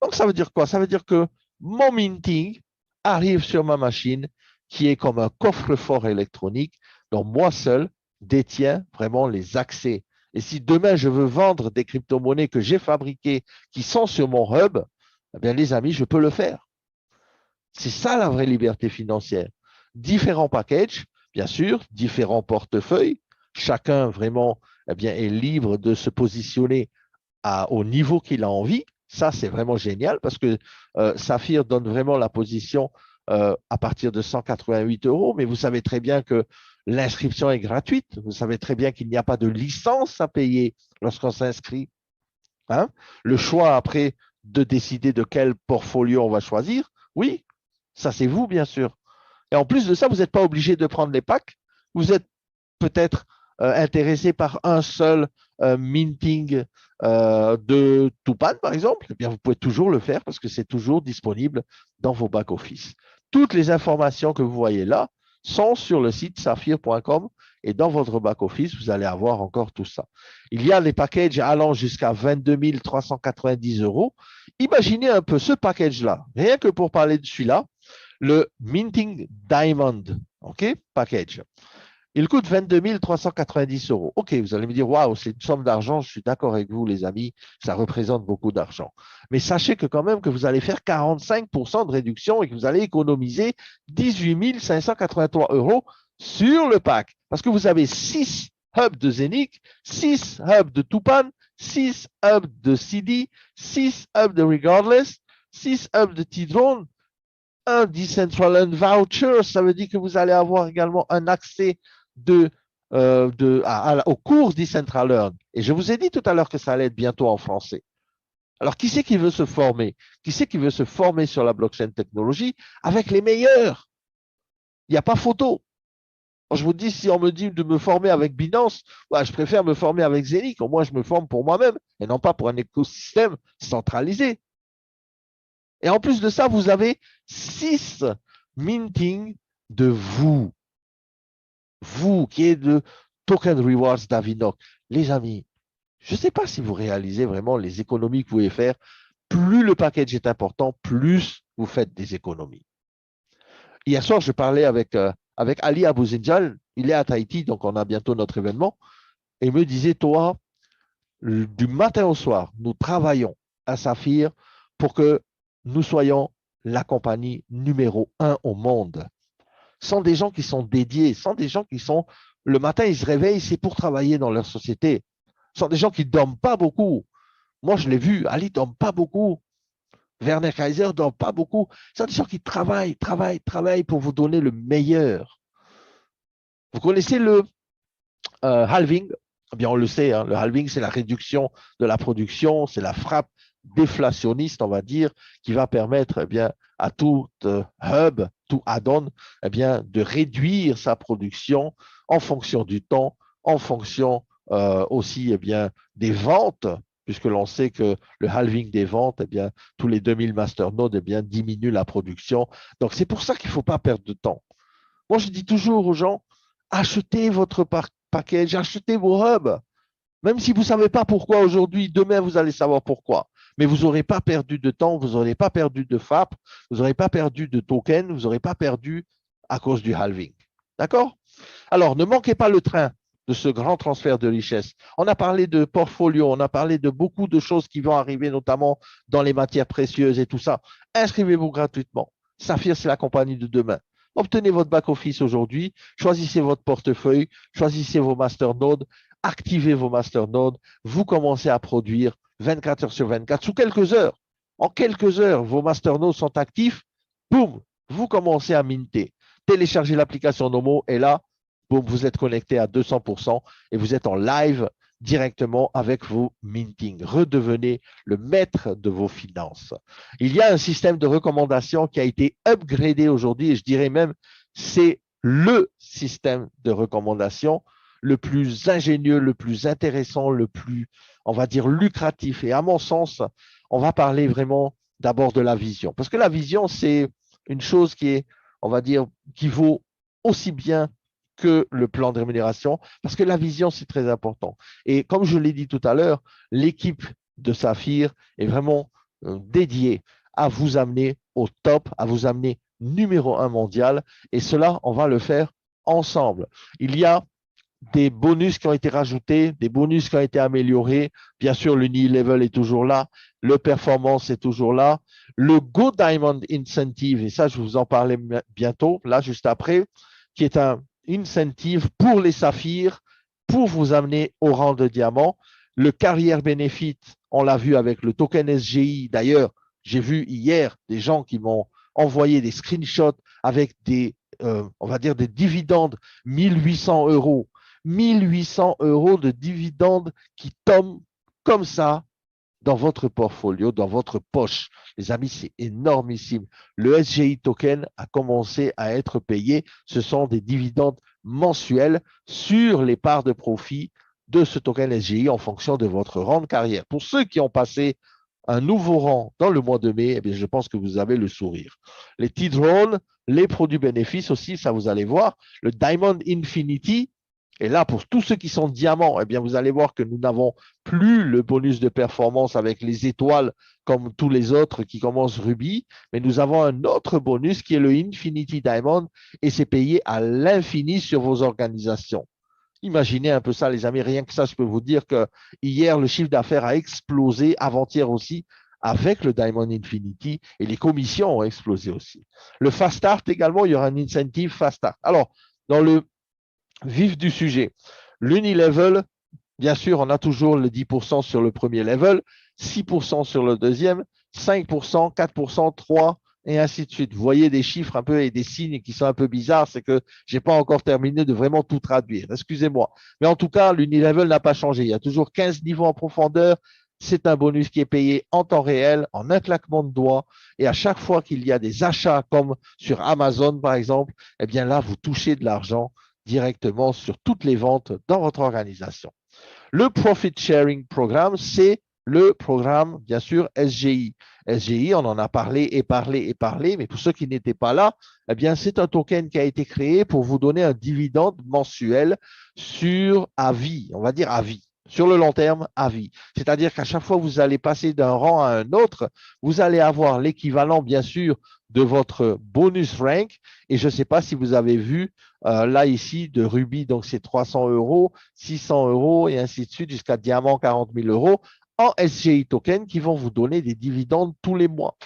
Donc, ça veut dire quoi? Ça veut dire que mon minting arrive sur ma machine qui est comme un coffre-fort électronique dont moi seul détiens vraiment les accès. Et si demain je veux vendre des crypto-monnaies que j'ai fabriquées qui sont sur mon hub, eh bien les amis, je peux le faire. C'est ça la vraie liberté financière. Différents packages, bien sûr, différents portefeuilles. Chacun vraiment eh bien, est libre de se positionner au niveau qu'il a envie. Ça, c'est vraiment génial parce que Saphir donne vraiment la position à partir de 188 euros, mais vous savez très bien que l'inscription est gratuite. Vous savez très bien qu'il n'y a pas de licence à payer lorsqu'on s'inscrit. Hein? Le choix après de décider de quel portfolio on va choisir, oui, ça c'est vous, bien sûr. Et en plus de ça, vous n'êtes pas obligé de prendre les packs. Vous êtes peut-être intéressé par un seul minting de Tupan, par exemple. Eh bien, vous pouvez toujours le faire parce que c'est toujours disponible dans vos back-office. Toutes les informations que vous voyez là sont sur le site saphir.com et dans votre back-office, vous allez avoir encore tout ça. Il y a les packages allant jusqu'à 22 390 euros. Imaginez un peu ce package-là, rien que pour parler de celui-là, le Minting Diamond, OK, package. Il coûte 22 390 euros. OK, vous allez me dire, waouh, c'est une somme d'argent. Je suis d'accord avec vous, les amis, ça représente beaucoup d'argent. Mais sachez que quand même que vous allez faire 45% de réduction et que vous allez économiser 18 583 euros sur le pack. Parce que vous avez 6 hubs de Zenic, 6 hubs de Tupan, 6 hubs de CD, 6 hubs de Regardless, 6 hubs de T-Drone, un Decentraland Voucher. Ça veut dire que vous allez avoir également un accès aux cours Decentraland. Et je vous ai dit tout à l'heure que ça allait être bientôt en français. Alors, qui c'est qui veut se former? Qui c'est qui veut se former sur la blockchain technologie avec les meilleurs? Il n'y a pas photo. Quand je vous dis, si on me dit de me former avec Binance, ouais, je préfère me former avec Zenic. Au moins, je me forme pour moi-même et non pas pour un écosystème centralisé. Et en plus de ça, vous avez 6 minting de vous. Vous qui êtes de Token Rewards d'Avinoc. Les amis, je ne sais pas si vous réalisez vraiment les économies que vous pouvez faire. Plus le package est important, plus vous faites des économies. Hier soir, je parlais avec Ali Abouzinjal. Il est à Tahiti, donc on a bientôt notre événement. Et il me disait, toi, du matin au soir, nous travaillons à Saphir pour que nous soyons la compagnie numéro 1 au monde. sans des gens qui sont dédiés, sans des gens qui sont, le matin, ils se réveillent, c'est pour travailler dans leur société, sans des gens qui ne dorment pas beaucoup. Moi, je l'ai vu, Ali ne dort pas beaucoup. Werner Kaiser ne dort pas beaucoup. Ce sont des gens qui travaillent, travaillent, travaillent pour vous donner le meilleur. Vous connaissez le halving? Eh bien, on le sait, hein, le halving, c'est la réduction de la production, c'est la frappe déflationniste, on va dire, qui va permettre eh bien, à tout hub, tout add-on, eh bien, de réduire sa production en fonction du temps, en fonction aussi eh bien, des ventes, puisque l'on sait que le halving des ventes, eh bien, tous les 2000 masternodes eh bien, diminue la production. Donc, c'est pour ça qu'il ne faut pas perdre de temps. Moi, je dis toujours aux gens, achetez votre package, achetez vos hubs. Même si vous ne savez pas pourquoi aujourd'hui, demain, vous allez savoir pourquoi. Mais vous n'aurez pas perdu de temps, vous n'aurez pas perdu de FAP, vous n'aurez pas perdu de token, vous n'aurez pas perdu à cause du halving. D'accord? Alors, ne manquez pas le train de ce grand transfert de richesse. On a parlé de portfolio, on a parlé de beaucoup de choses qui vont arriver, notamment dans les matières précieuses et tout ça. Inscrivez-vous gratuitement. Saphir, c'est la compagnie de demain. Obtenez votre back-office aujourd'hui, choisissez votre portefeuille, choisissez vos masternodes, activez vos masternodes, vous commencez à produire 24 heures sur 24, sous quelques heures. En quelques heures, vos masternodes sont actifs, boum, vous commencez à minter. Téléchargez l'application Nomo et là, boum, vous êtes connecté à 200% et vous êtes en live directement avec vos mintings. Redevenez le maître de vos finances. Il y a un système de recommandation qui a été upgradé aujourd'hui et je dirais même c'est le système de recommandation le plus ingénieux, le plus intéressant, le plus, on va dire, lucratif. Et à mon sens, on va parler vraiment d'abord de la vision. Parce que la vision, c'est une chose qui est, on va dire, qui vaut aussi bien que le plan de rémunération, parce que la vision, c'est très important. Et comme je l'ai dit tout à l'heure, l'équipe de Saphir est vraiment dédiée à vous amener au top, à vous amener numéro un mondial. Et cela, on va le faire ensemble. Il y a des bonus qui ont été rajoutés, des bonus qui ont été améliorés. Bien sûr, le knee level est toujours là, le performance est toujours là, le Go Diamond Incentive, et ça, je vous en parlais bientôt, là, juste après, qui est un incentive pour les saphirs, pour vous amener au rang de diamant. Le Carrière Benefit, on l'a vu avec le token SGI. D'ailleurs, j'ai vu hier des gens qui m'ont envoyé des screenshots avec des, on va dire, des dividendes 1800 euros. 1800 euros de dividendes qui tombent comme ça dans votre portfolio, dans votre poche. Les amis, c'est énormissime. Le SGI token a commencé à être payé. Ce sont des dividendes mensuels sur les parts de profit de ce token SGI en fonction de votre rang de carrière. Pour ceux qui ont passé un nouveau rang dans le mois de mai, eh bien, je pense que vous avez le sourire. Les T-Drones, les produits bénéfices aussi, ça vous allez voir. Le Diamond Infinity, et là, pour tous ceux qui sont diamants, eh bien, vous allez voir que nous n'avons plus le bonus de performance avec les étoiles comme tous les autres qui commencent rubis, mais nous avons un autre bonus qui est le Infinity Diamond et c'est payé à l'infini sur vos organisations. Imaginez un peu ça, les amis. Rien que ça, je peux vous dire que hier, le chiffre d'affaires a explosé, avant-hier aussi, avec le Diamond Infinity et les commissions ont explosé aussi. Le Fast Start également, il y aura un incentive Fast Start. Alors, dans le vif du sujet. L'unilevel, bien sûr, on a toujours le 10% sur le premier level, 6% sur le deuxième, 5%, 4%, 3%, et ainsi de suite. Vous voyez des chiffres un peu et des signes qui sont un peu bizarres, c'est que je n'ai pas encore terminé de vraiment tout traduire. Excusez-moi. Mais en tout cas, l'unilevel n'a pas changé. Il y a toujours 15 niveaux en profondeur. C'est un bonus qui est payé en temps réel, en un claquement de doigts. Et à chaque fois qu'il y a des achats, comme sur Amazon, par exemple, eh bien là, vous touchez de l'argent directement sur toutes les ventes dans votre organisation. Le Profit Sharing Programme, c'est le programme, bien sûr, SGI. SGI, on en a parlé et parlé et parlé, mais pour ceux qui n'étaient pas là, eh bien, c'est un token qui a été créé pour vous donner un dividende mensuel sur à vie, on va dire à vie. Sur le long terme, à vie. C'est-à-dire qu'à chaque fois que vous allez passer d'un rang à un autre, vous allez avoir l'équivalent, bien sûr, de votre bonus rank. Et je ne sais pas si vous avez vu là ici de rubis, donc c'est 300 euros, 600 euros et ainsi de suite jusqu'à diamant 40 000 euros en SGI token qui vont vous donner des dividendes tous les mois.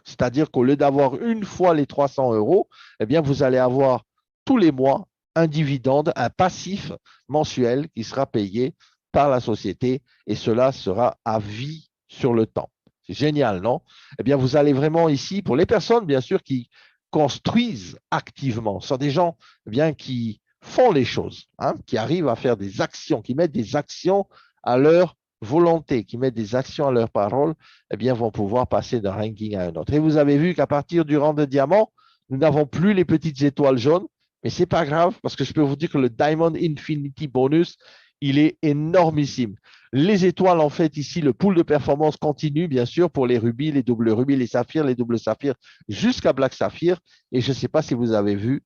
C'est-à-dire qu'au lieu d'avoir une fois les 300 euros, eh bien vous allez avoir tous les mois un dividende, un passif mensuel qui sera payé par la société et cela sera à vie sur le temps. C'est génial, non? Eh bien, vous allez vraiment ici, pour les personnes, bien sûr, qui construisent activement, ce sont des gens eh bien, qui font les choses, hein, qui arrivent à faire des actions, qui mettent des actions à leur volonté, qui mettent des actions à leur parole, eh bien, vont pouvoir passer d'un ranking à un autre. Et vous avez vu qu'à partir du rang de diamant, nous n'avons plus les petites étoiles jaunes, mais ce n'est pas grave parce que je peux vous dire que le Diamond Infinity Bonus, il est énormissime. Les étoiles, en fait, ici, le pool de performance continue, bien sûr, pour les rubis, les doubles rubis, les saphirs, les doubles saphirs, jusqu'à Black Saphir. Et je ne sais pas si vous avez vu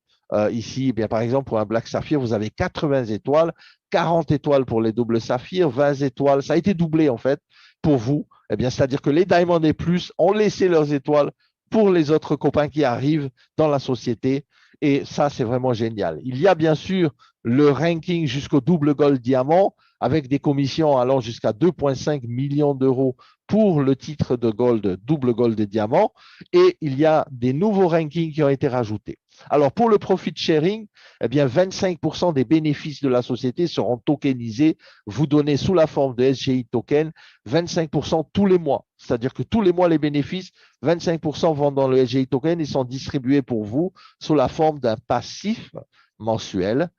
ici, eh bien, par exemple, pour un Black Saphir, vous avez 80 étoiles, 40 étoiles pour les doubles saphirs, 20 étoiles. Ça a été doublé, en fait, pour vous. Eh bien, c'est-à-dire que les Diamond et plus ont laissé leurs étoiles pour les autres copains qui arrivent dans la société. Et ça, c'est vraiment génial. Il y a bien sûr le ranking jusqu'au double gold diamant avec des commissions allant jusqu'à 2,5 millions d'euros pour le titre de gold, double gold et diamant. Et il y a des nouveaux rankings qui ont été rajoutés. Alors, pour le profit sharing, eh bien, 25% des bénéfices de la société seront tokenisés, vous donnez sous la forme de SGI token, 25% tous les mois. C'est-à-dire que tous les mois, les bénéfices, 25% vont dans le SGI token et sont distribués pour vous sous la forme d'un passif mensuel.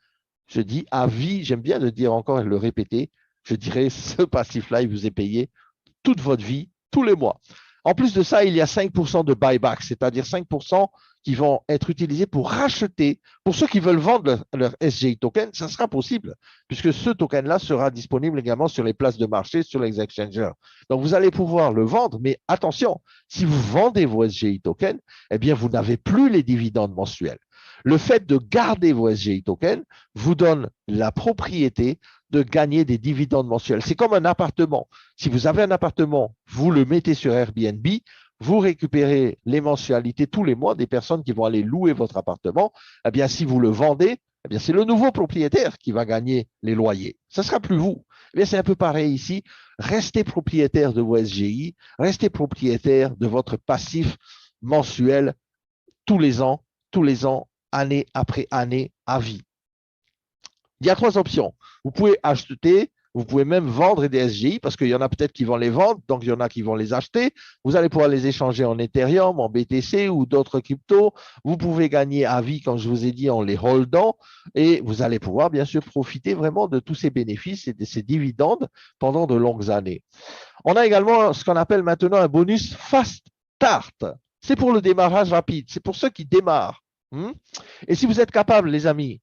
Je dis à vie, j'aime bien le dire encore et le répéter, je dirais ce passif-là, il vous est payé toute votre vie, tous les mois. En plus de ça, il y a 5% de buyback, c'est-à-dire 5% qui vont être utilisés pour racheter. Pour ceux qui veulent vendre leur SGI token, ça sera possible, puisque ce token-là sera disponible également sur les places de marché, sur les exchangers. Donc, vous allez pouvoir le vendre, mais attention, si vous vendez vos SGI tokens, eh bien, vous n'avez plus les dividendes mensuels. Le fait de garder vos SGI tokens vous donne la propriété de gagner des dividendes mensuels. C'est comme un appartement. Si vous avez un appartement, vous le mettez sur Airbnb, vous récupérez les mensualités tous les mois des personnes qui vont aller louer votre appartement. Eh bien, si vous le vendez, eh bien, c'est le nouveau propriétaire qui va gagner les loyers. Ce ne sera plus vous. Eh bien, c'est un peu pareil ici. Restez propriétaire de vos SGI, restez propriétaire de votre passif mensuel tous les ans, année après année, à vie. Il y a 3 options. Vous pouvez acheter, vous pouvez même vendre des SGI parce qu'il y en a peut-être qui vont les vendre, donc il y en a qui vont les acheter. Vous allez pouvoir les échanger en Ethereum, en BTC ou d'autres cryptos. Vous pouvez gagner à vie, comme je vous ai dit, en les holdant et vous allez pouvoir bien sûr profiter vraiment de tous ces bénéfices et de ces dividendes pendant de longues années. On a également ce qu'on appelle maintenant un bonus Fast Start. C'est pour le démarrage rapide, c'est pour ceux qui démarrent. Et si vous êtes capable, les amis,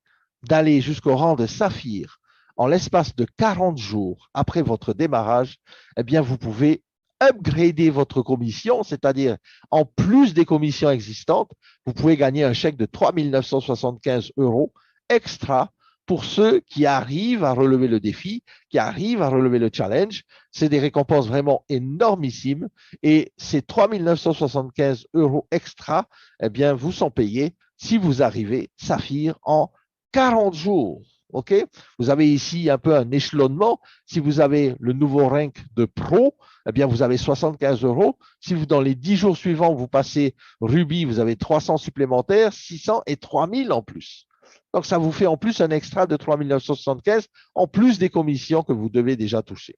d'aller jusqu'au rang de saphir en l'espace de 40 jours après votre démarrage, eh bien, vous pouvez upgrader votre commission, c'est-à-dire en plus des commissions existantes, vous pouvez gagner un chèque de 3 975 € extra pour ceux qui arrivent à relever le défi, qui arrivent à relever le challenge. C'est des récompenses vraiment énormissimes et ces 3 975 € extra, eh bien, vous sont payés si vous arrivez saphir en 40 jours. OK? Vous avez ici un peu un échelonnement. Si vous avez le nouveau rank de pro, eh bien, vous avez 75 €. Si vous, dans les 10 jours suivants, vous passez Ruby, vous avez 300 supplémentaires, 600 et 3000 en plus. Donc, ça vous fait en plus un extra de 3 975 en plus des commissions que vous devez déjà toucher.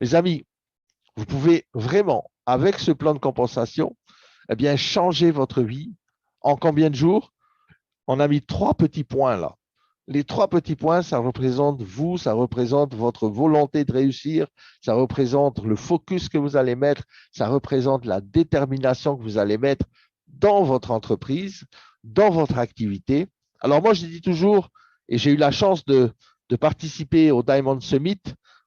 Les amis, vous pouvez vraiment, avec ce plan de compensation, eh bien, changer votre vie en combien de jours? On a mis 3 petits points là. Les 3 petits points, ça représente vous, ça représente votre volonté de réussir, ça représente le focus que vous allez mettre, ça représente la détermination que vous allez mettre dans votre entreprise, dans votre activité. Alors moi, je dis toujours, et j'ai eu la chance de participer au Diamond Summit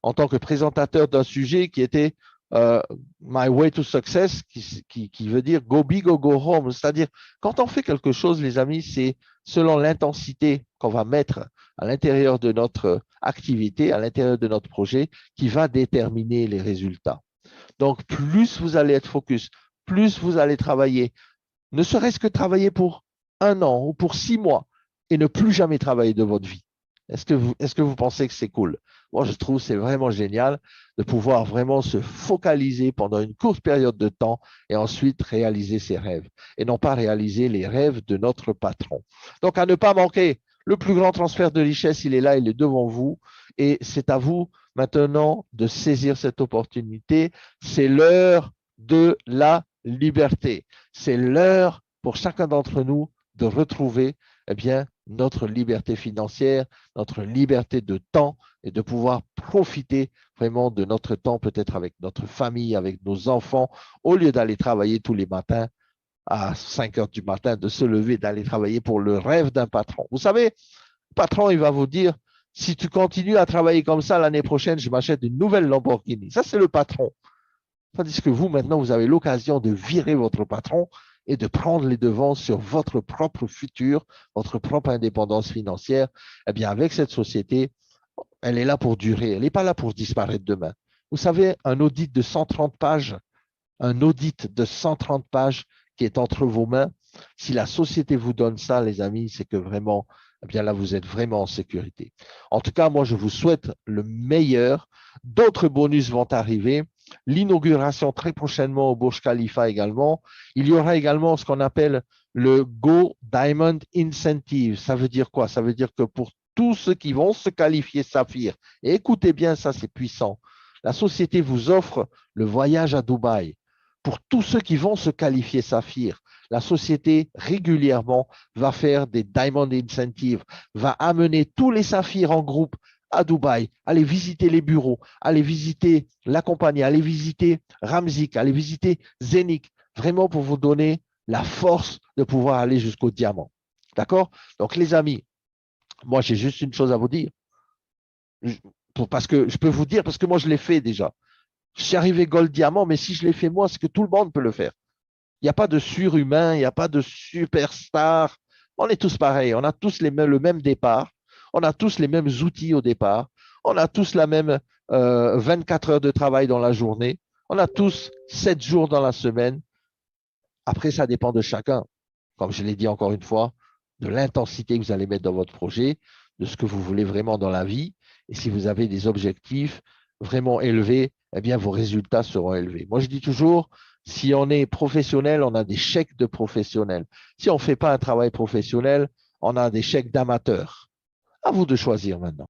en tant que présentateur d'un sujet qui était My Way to Success, qui veut dire Go Big or Go Home. C'est-à-dire, quand on fait quelque chose, les amis, c'est selon l'intensité qu'on va mettre à l'intérieur de notre activité, à l'intérieur de notre projet, qui va déterminer les résultats. Donc, plus vous allez être focus, plus vous allez travailler, ne serait-ce que travailler pour 1 an ou pour 6 mois et ne plus jamais travailler de votre vie. Est-ce que vous pensez que c'est cool? Moi, je trouve que c'est vraiment génial de pouvoir vraiment se focaliser pendant une courte période de temps et ensuite réaliser ses rêves et non pas réaliser les rêves de notre patron. Donc, à ne pas manquer, le plus grand transfert de richesse, il est là, il est devant vous et c'est à vous maintenant de saisir cette opportunité. C'est l'heure de la liberté. C'est l'heure pour chacun d'entre nous de retrouver eh bien, notre liberté financière, notre liberté de temps et de pouvoir profiter vraiment de notre temps, peut-être avec notre famille, avec nos enfants, au lieu d'aller travailler tous les matins à 5 heures du matin, de se lever, d'aller travailler pour le rêve d'un patron. Vous savez, le patron, il va vous dire, si tu continues à travailler comme ça l'année prochaine, je m'achète une nouvelle Lamborghini. Ça, c'est le patron. Tandis que vous, maintenant, vous avez l'occasion de virer votre patron et de prendre les devants sur votre propre futur, votre propre indépendance financière. Eh bien, avec cette société, elle est là pour durer. Elle n'est pas là pour disparaître demain. Vous savez, un audit de 130 pages qui est entre vos mains, si la société vous donne ça, les amis, c'est que vraiment, eh bien là, vous êtes vraiment en sécurité. En tout cas, moi, je vous souhaite le meilleur. D'autres bonus vont arriver. L'inauguration très prochainement au Burj Khalifa également. Il y aura également ce qu'on appelle le Go Diamond Incentive. Ça veut dire quoi? Ça veut dire que pour tous ceux qui vont se qualifier Saphir, et écoutez bien ça, c'est puissant, la société vous offre le voyage à Dubaï. Pour tous ceux qui vont se qualifier Saphir, la société régulièrement va faire des Diamond Incentives, va amener tous les Saphirs en groupe à Dubaï, aller visiter les bureaux, aller visiter la compagnie, aller visiter Ramzik, aller visiter Zénith, vraiment pour vous donner la force de pouvoir aller jusqu'au diamant. D'accord? Donc, les amis, moi, j'ai juste une chose à vous dire. Parce que je peux vous dire, parce que moi, je l'ai fait déjà. Je suis arrivé Gold Diamant, mais si je l'ai fait moi, c'est que tout le monde peut le faire. Il n'y a pas de surhumain, il n'y a pas de superstar. On est tous pareils, on a tous le même départ, on a tous les mêmes outils au départ, on a tous la même 24 heures de travail dans la journée, on a tous 7 jours dans la semaine. Après, ça dépend de chacun, comme je l'ai dit encore une fois, de l'intensité que vous allez mettre dans votre projet, de ce que vous voulez vraiment dans la vie. Et si vous avez des objectifs vraiment élevés, eh bien, vos résultats seront élevés. Moi, je dis toujours, si on est professionnel, on a des chèques de professionnels. Si on ne fait pas un travail professionnel, on a des chèques d'amateurs. À vous de choisir maintenant.